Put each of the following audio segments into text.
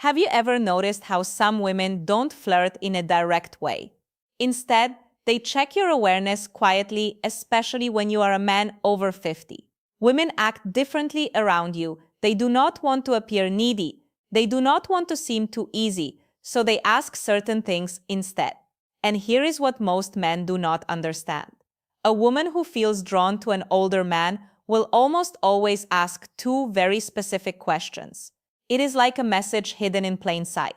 Have you ever noticed how some women don't flirt in a direct way? Instead, they check your awareness quietly, especially when you are a man over 50. Women act differently around you. They do not want to appear needy. They do not want to seem too easy, so they ask certain things instead. And here is what most men do not understand. A woman who feels drawn to an older man will almost always ask two very specific questions. It is like a message hidden in plain sight.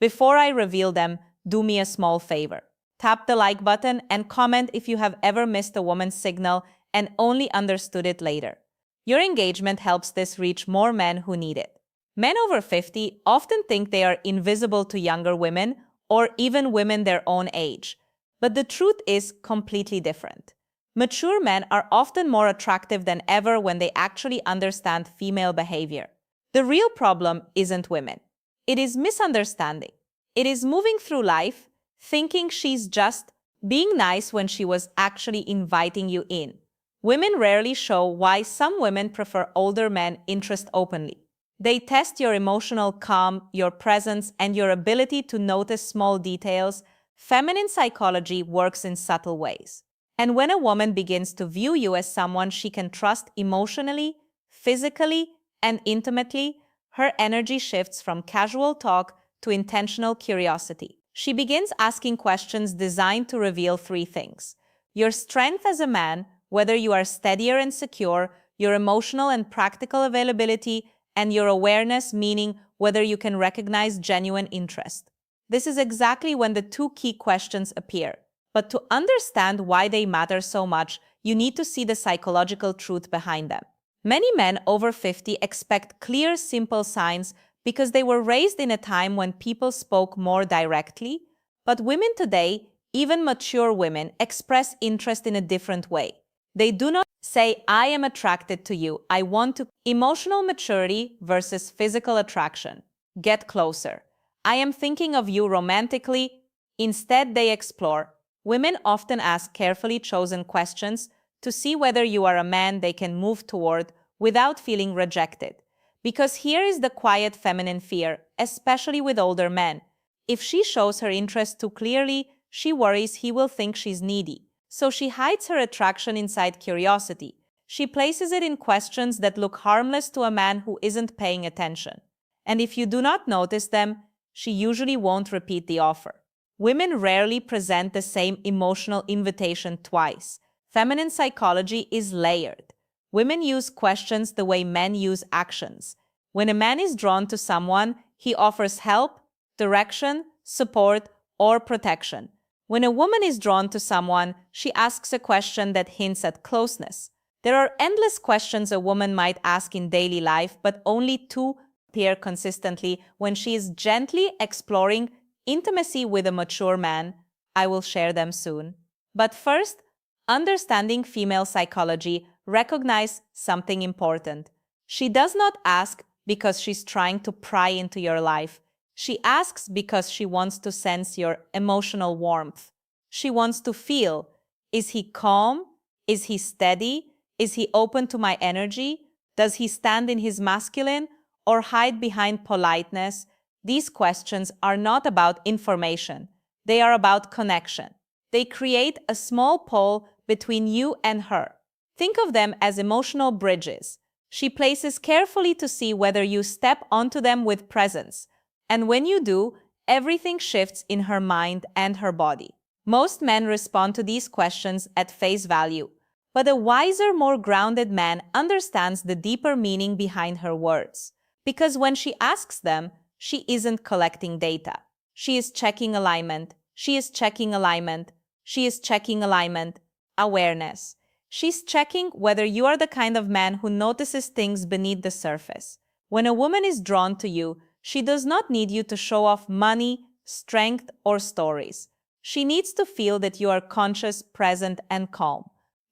Before I reveal them, do me a small favor. Tap the like button and comment if you have ever missed a woman's signal and only understood it later. Your engagement helps this reach more men who need it. Men over 50 often think they are invisible to younger women or even women their own age. But the truth is completely different. Mature men are often more attractive than ever when they actually understand female behavior. The real problem isn't women. It is misunderstanding. It is moving through life thinking she's just being nice when she was actually inviting you in. Women rarely show why some women prefer older men interest openly. They test your emotional calm, your presence, and your ability to notice small details. Feminine psychology works in subtle ways. And when a woman begins to view you as someone she can trust emotionally, physically, and intimately, her energy shifts from casual talk to intentional curiosity. She begins asking questions designed to reveal three things: your strength as a man, whether you are steadier and secure, your emotional and practical availability, and your awareness, meaning whether you can recognize genuine interest. This is exactly when the two key questions appear. But to understand why they matter so much, you need to see the psychological truth behind them. Many men over 50 expect clear, simple signs because they were raised in a time when people spoke more directly, but women today, even mature women, express interest in a different way. They do not say, I am attracted to you, I want to. Emotional maturity versus physical attraction. Get closer. I am thinking of you romantically. Instead, they explore. Women often ask carefully chosen questions to see whether you are a man they can move toward without feeling rejected. Because here is the quiet feminine fear, especially with older men. If she shows her interest too clearly, she worries he will think she's needy. So she hides her attraction inside curiosity. She places it in questions that look harmless to a man who isn't paying attention. And if you do not notice them, she usually won't repeat the offer. Women rarely present the same emotional invitation twice. Feminine psychology is layered. Women use questions the way men use actions. When a man is drawn to someone, he offers help, direction, support, or protection. When a woman is drawn to someone, she asks a question that hints at closeness. There are endless questions a woman might ask in daily life, but only two appear consistently when she is gently exploring intimacy with a mature man. I will share them soon. But first, understanding female psychology, recognize something important. She does not ask because she's trying to pry into your life. She asks because she wants to sense your emotional warmth. She wants to feel, is he calm? Is he steady? Is he open to my energy? Does he stand in his masculine or hide behind politeness? These questions are not about information. They are about connection. They create a small pole between you and her. Think of them as emotional bridges. She places carefully to see whether you step onto them with presence. And when you do, everything shifts in her mind and her body. Most men respond to these questions at face value, but a wiser, more grounded man understands the deeper meaning behind her words. Because when she asks them, she isn't collecting data. She is checking alignment. She is checking alignment. She is checking alignment. Awareness. She's checking whether you are the kind of man who notices things beneath the surface. When a woman is drawn to you, she does not need you to show off money, strength, or stories. She needs to feel that you are conscious, present, and calm.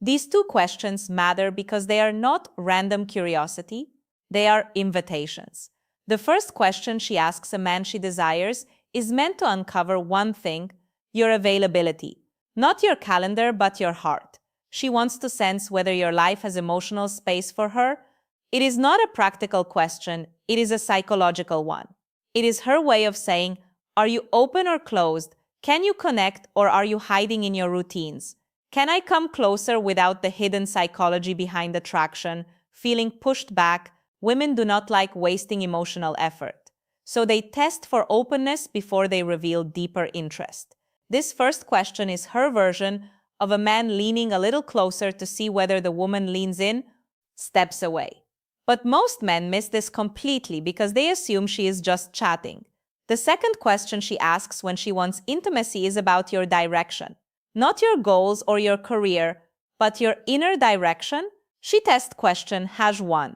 These two questions matter because they are not random curiosity, they are invitations. The first question she asks a man she desires is meant to uncover one thing: your availability. Not your calendar, but your heart. She wants to sense whether your life has emotional space for her. It is not a practical question, it is a psychological one. It is her way of saying, are you open or closed? Can you connect or are you hiding in your routines? Can I come closer without the hidden psychology behind attraction, feeling pushed back? Women do not like wasting emotional effort. So they test for openness before they reveal deeper interest. This first question is her version of a man leaning a little closer to see whether the woman leans in, steps away. But most men miss this completely because they assume she is just chatting. The second question she asks when she wants intimacy is about your direction. Not your goals or your career, but your inner direction. She test question has one.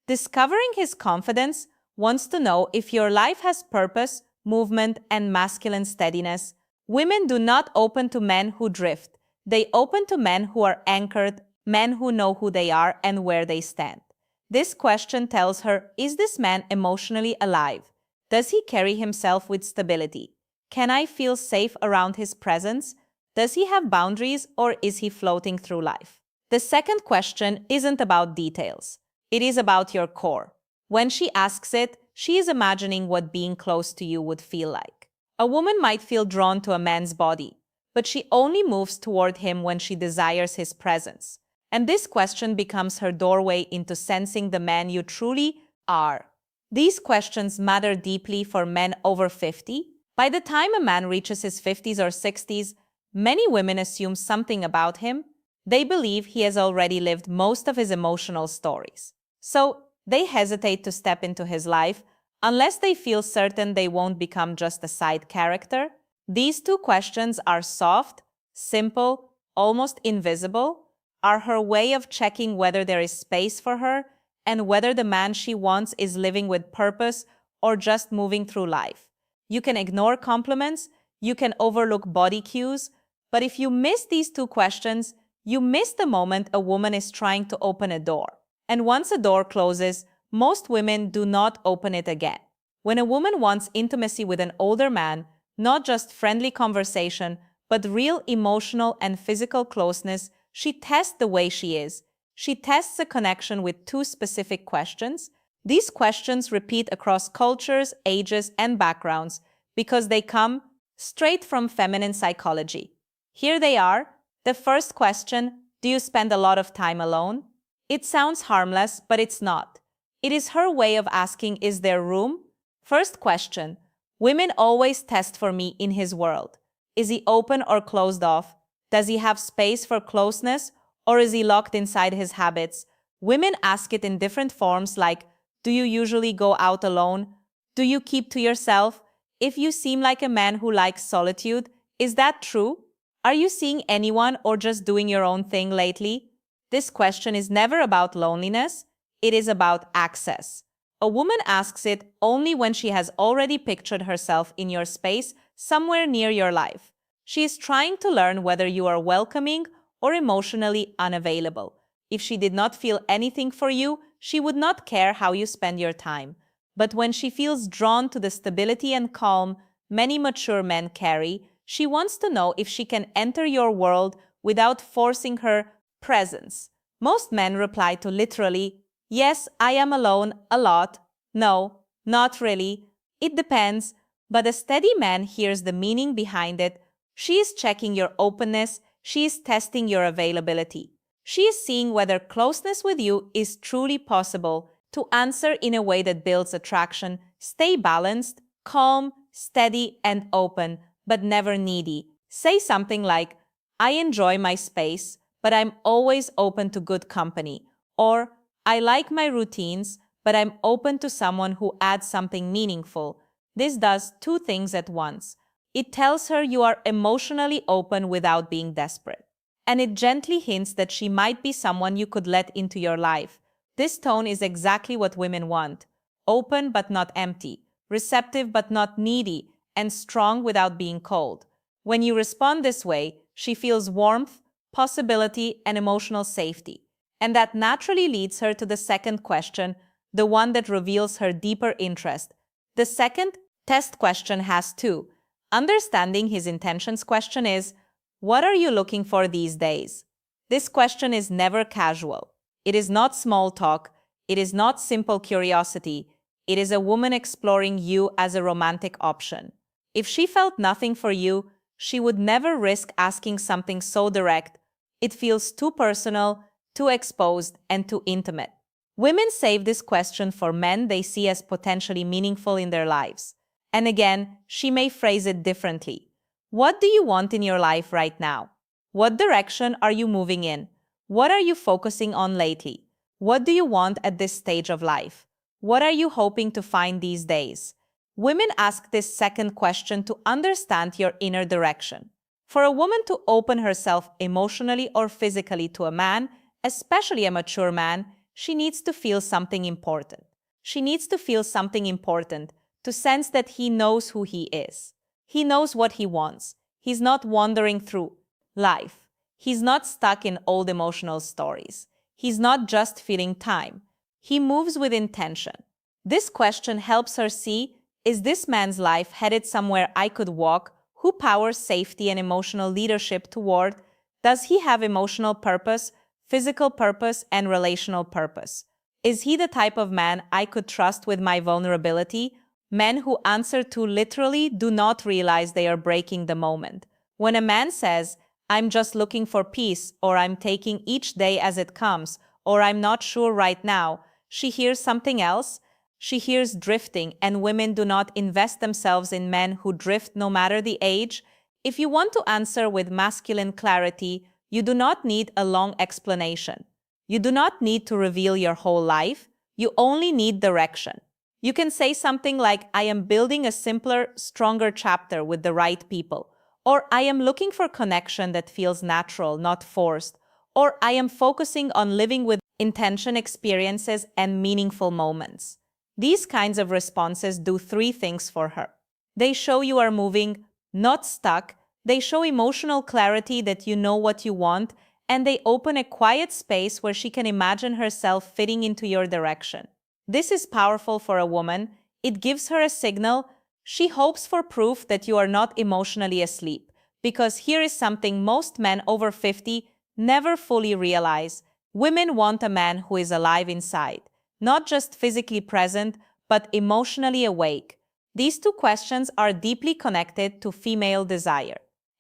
Discovering his confidence wants to know if your life has purpose, movement, and masculine steadiness. Women do not open to men who drift. They open to men who are anchored, men who know who they are and where they stand. This question tells her, is this man emotionally alive? Does he carry himself with stability? Can I feel safe around his presence? Does he have boundaries or is he floating through life? The second question isn't about details. It is about your core. When she asks it, she is imagining what being close to you would feel like. A woman might feel drawn to a man's body, but she only moves toward him when she desires his presence. And this question becomes her doorway into sensing the man you truly are. These questions matter deeply for men over 50. By the time a man reaches his 50s or 60s, many women assume something about him. They believe he has already lived most of his emotional stories. So they hesitate to step into his life unless they feel certain they won't become just a side character. These two questions are soft, simple, almost invisible, are her way of checking whether there is space for her and whether the man she wants is living with purpose or just moving through life. You can ignore compliments, you can overlook body cues, but if you miss these two questions, you miss the moment a woman is trying to open a door. And once a door closes, most women do not open it again. When a woman wants intimacy with an older man, not just friendly conversation, but real emotional and physical closeness, she tests the way she is. She tests a connection with two specific questions. These questions repeat across cultures, ages, and backgrounds because they come straight from feminine psychology. Here they are. The first question, do you spend a lot of time alone? It sounds harmless, but it's not. It is her way of asking, is there room? First question, women always test for me in his world. Is he open or closed off? Does he have space for closeness or is he locked inside his habits? Women ask it in different forms like, do you usually go out alone? Do you keep to yourself? If you seem like a man who likes solitude, is that true? Are you seeing anyone or just doing your own thing lately? This question is never about loneliness, it is about access. A woman asks it only when she has already pictured herself in your space somewhere near your life. She is trying to learn whether you are welcoming or emotionally unavailable. If she did not feel anything for you, she would not care how you spend your time. But when she feels drawn to the stability and calm many mature men carry, she wants to know if she can enter your world without forcing her presence. Most men reply to literally, yes, I am alone a lot. No, not really. It depends. But a steady man hears the meaning behind it. She is checking your openness. She is testing your availability. She is seeing whether closeness with you is truly possible. To answer in a way that builds attraction, stay balanced, calm, steady, and open, but never needy. Say something like, I enjoy my space, but I'm always open to good company. Or, I like my routines, but I'm open to someone who adds something meaningful. This does two things at once. It tells her you are emotionally open without being desperate. And it gently hints that she might be someone you could let into your life. This tone is exactly what women want. Open but not empty, receptive but not needy, and strong without being cold. When you respond this way, she feels warmth, possibility, and emotional safety. And that naturally leads her to the second question, the one that reveals her deeper interest. The second test question has two. Understanding his intentions question is, what are you looking for these days? This question is never casual. It is not small talk. It is not simple curiosity. It is a woman exploring you as a romantic option. If she felt nothing for you, she would never risk asking something so direct. It feels too personal, too exposed, and too intimate. Women save this question for men they see as potentially meaningful in their lives. And again, she may phrase it differently. What do you want in your life right now? What direction are you moving in? What are you focusing on lately? What do you want at this stage of life? What are you hoping to find these days? Women ask this second question to understand your inner direction. For a woman to open herself emotionally or physically to a man, especially a mature man, she needs to feel something important. She needs to feel something important to sense that he knows who he is. He knows what he wants. He's not wandering through life. He's not stuck in old emotional stories. He's not just filling time. He moves with intention. This question helps her see, is this man's life headed somewhere I could walk? Who powers safety and emotional leadership toward? Does he have emotional purpose, physical purpose, and relational purpose? Is he the type of man I could trust with my vulnerability? Men who answer too literally do not realize they are breaking the moment. When a man says, I'm just looking for peace, or I'm taking each day as it comes, or I'm not sure right now, she hears something else. She hears drifting, and women do not invest themselves in men who drift no matter the age. If you want to answer with masculine clarity, you do not need a long explanation. You do not need to reveal your whole life. You only need direction. You can say something like, I am building a simpler, stronger chapter with the right people. Or I am looking for connection that feels natural, not forced. Or I am focusing on living with intention experiences and meaningful moments. These kinds of responses do three things for her. They show you are moving, not stuck. They show emotional clarity that you know what you want, and they open a quiet space where she can imagine herself fitting into your direction. This is powerful for a woman. It gives her a signal. She hopes for proof that you are not emotionally asleep, because here is something most men over 50 never fully realize. Women want a man who is alive inside, not just physically present, but emotionally awake. These two questions are deeply connected to female desire.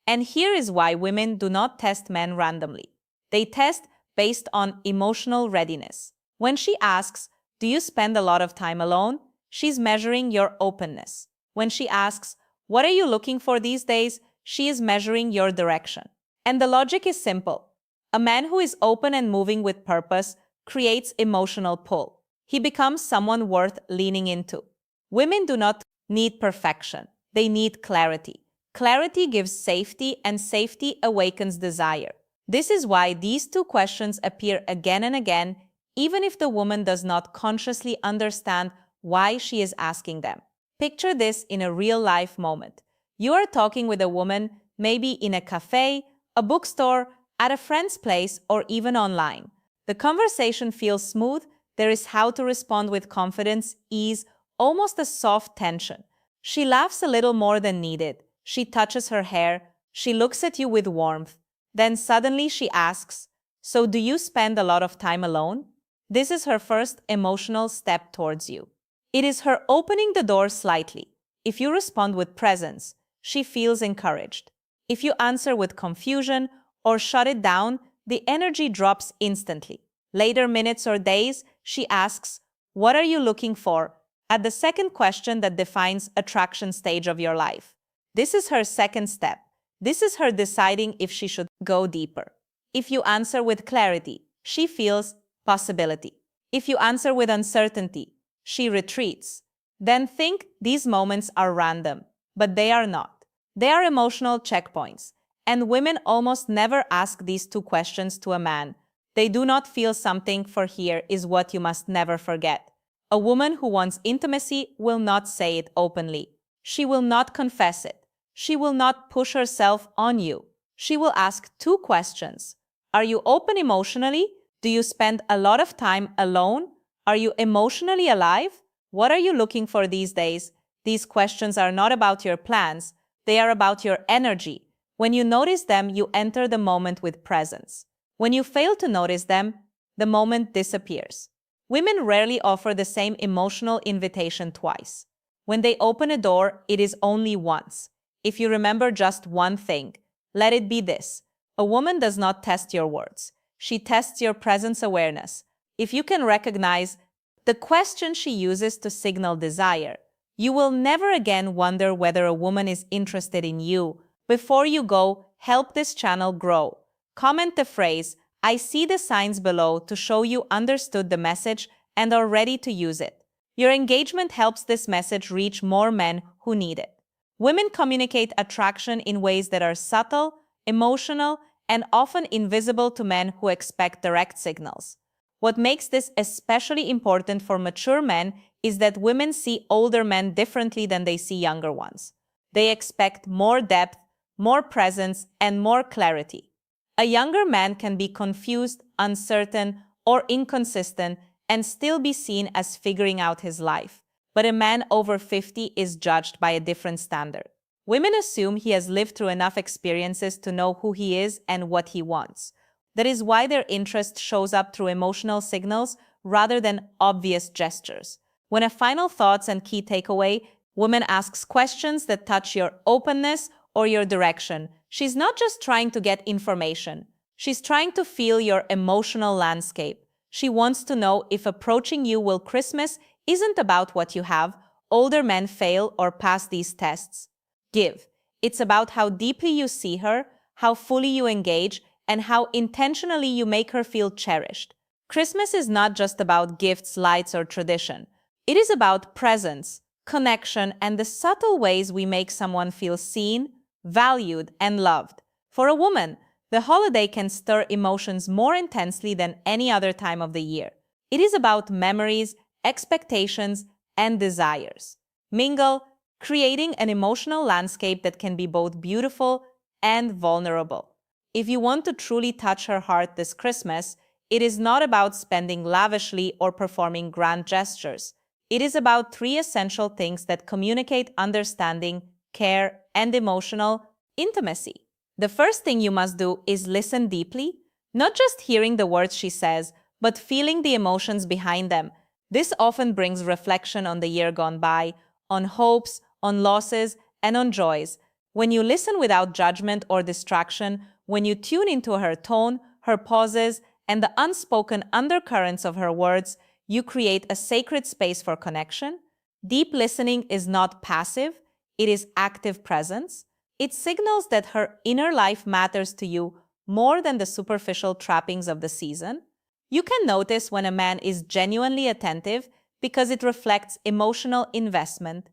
And here is why women do not test men randomly. They test based on emotional readiness. When she asks, do you spend a lot of time alone? She's measuring your openness. When she asks, what are you looking for these days? She is measuring your direction. And the logic is simple. A man who is open and moving with purpose creates emotional pull. He becomes someone worth leaning into. Women do not need perfection. They need clarity. Clarity gives safety, and safety awakens desire. This is why these two questions appear again and again, even if the woman does not consciously understand why she is asking them. Picture this in a real-life moment. You are talking with a woman, maybe in a cafe, a bookstore, at a friend's place, or even online. The conversation feels smooth. There is how to respond with confidence, ease, almost a soft tension. She laughs a little more than needed. She touches her hair. She looks at you with warmth. Then suddenly she asks, so do you spend a lot of time alone? This is her first emotional step towards you. It is her opening the door slightly. If you respond with presence, she feels encouraged. If you answer with confusion or shut it down, the energy drops instantly. Later minutes or days, she asks, what are you looking for? At the second question that defines attraction stage of your life. This is her second step. This is her deciding if she should go deeper. If you answer with clarity, she feels possibility. If you answer with uncertainty, she retreats. Then think these moments are random, but they are not. They are emotional checkpoints. And women almost never ask these two questions to a man. They do not feel something, for here is what you must never forget. A woman who wants intimacy will not say it openly. She will not confess it. She will not push herself on you. She will ask two questions. Are you open emotionally? Do you spend a lot of time alone? Are you emotionally alive? What are you looking for these days? These questions are not about your plans. They are about your energy. When you notice them, you enter the moment with presence. When you fail to notice them, the moment disappears. Women rarely offer the same emotional invitation twice. When they open a door, it is only once. If you remember just one thing, let it be this. A woman does not test your words. She tests your presence awareness. If you can recognize the question she uses to signal desire, you will never again wonder whether a woman is interested in you. Before you go, help this channel grow. Comment the phrase, "I see the signs below," to show you understood the message and are ready to use it. Your engagement helps this message reach more men who need it. Women communicate attraction in ways that are subtle, emotional, and often invisible to men who expect direct signals. What makes this especially important for mature men is that women see older men differently than they see younger ones. They expect more depth, more presence, and more clarity. A younger man can be confused, uncertain, or inconsistent and still be seen as figuring out his life. But a man over 50 is judged by a different standard. Women assume he has lived through enough experiences to know who he is and what he wants. That is why their interest shows up through emotional signals rather than obvious gestures. When a final thoughts and key takeaway, woman asks questions that touch your openness or your direction. She's not just trying to get information. She's trying to feel your emotional landscape. She wants to know if approaching you will Christmas isn't about what you have. Older men fail or pass these tests. Give. It's about how deeply you see her, how fully you engage, and how intentionally you make her feel cherished. Christmas is not just about gifts, lights, or tradition. It is about presence, connection, and the subtle ways we make someone feel seen, valued, and loved. For a woman, the holiday can stir emotions more intensely than any other time of the year. It is about memories, expectations, and desires. Mingle, creating an emotional landscape that can be both beautiful and vulnerable. If you want to truly touch her heart this Christmas, it is not about spending lavishly or performing grand gestures. It is about three essential things that communicate understanding, care, and emotional intimacy. The first thing you must do is listen deeply, not just hearing the words she says, but feeling the emotions behind them. This often brings reflection on the year gone by, on hopes, on losses, and on joys. When you listen without judgment or distraction, when you tune into her tone, her pauses, and the unspoken undercurrents of her words, you create a sacred space for connection. Deep listening is not passive, it is active presence. It signals that her inner life matters to you more than the superficial trappings of the season. You can notice when a man is genuinely attentive because it reflects emotional investment.